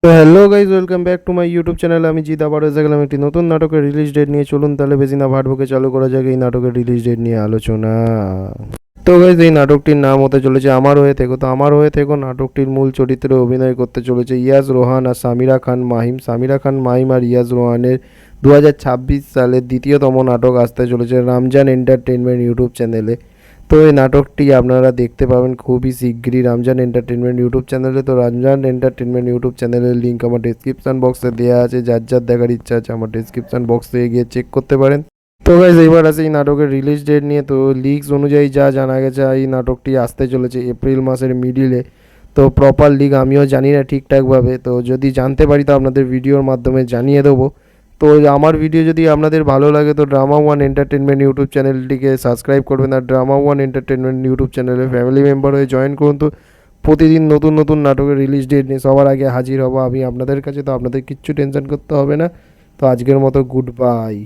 তো hello guys, welcome back to my YouTube channel. আমি জিৎ আবার এসে গেলাম একটি নতুন নাটকের রিলিজ ডেট নিয়ে। চলুন তাহলে বেশি না ভাটবকে চালু করা যাক এই নাটকের রিলিজ ডেট নিয়ে আলোচনা। তো গাইজ, এই নাটকটির নাম হতে চলেছে আমার হয়ে থেকো। তো আমার হয়ে থেকো নাটকটির মূল চরিত্রে অভিনয় করতে চলেছে ইয়াজ রোহান আর সামিরা খান মাহিম। সামিরা খান মাহিম আর ইয়াজ রোহানের 2026 সালের দ্বিতীয়তম নাটক আসতে চলেছে রামজান এন্টারটেনমেন্ট ইউটিউব চ্যানেলে। তো এই নাটকটি আপনারা দেখতে পাবেন খুবই শিগগিরই রামজান এন্টারটেনমেন্ট ইউটিউব চ্যানেলে। তো রামজান এন্টারটেনমেন্ট ইউটিউব চ্যানেলের লিঙ্ক আমার ডিসক্রিপশান বক্সে দেওয়া আছে। যার যার দেখার ইচ্ছা আছে আমার ডিসক্রিপশান বক্সে গিয়ে চেক করতে পারেন। তো গাইজ, এবার আছে এই নাটকের রিলিজ ডেট নিয়ে। তো লিক্স অনুযায়ী যা জানা গেছে, এই নাটকটি আসতে চলেছে এপ্রিল মাসের মিডিলে। তো প্রপার লিগ আমিও জানি না ঠিকঠাকভাবে, তো যদি জানতে পারি তো আপনাদের ভিডিওর মাধ্যমে জানিয়ে দেবো। তো আমার ভিডিও যদি আপনাদের ভালো লাগে তো ড্রামা ওয়ান এন্টারটেনমেন্ট ইউটিউব চ্যানেলটিকে সাবস্ক্রাইব করবেন আর ড্রামা ওয়ান এন্টারটেনমেন্ট ইউটিউব চ্যানেলে ফ্যামিলি মেম্বার হয়ে জয়েন করুন। তো প্রতিদিন নতুন নতুন নাটকের রিলিজ ডেট নিয়ে সবার আগে হাজির হব আমি আপনাদের কাছে। তো আপনাদের কিচ্ছু টেনশন করতে হবে না। তো আজকের মতো গুড বাই।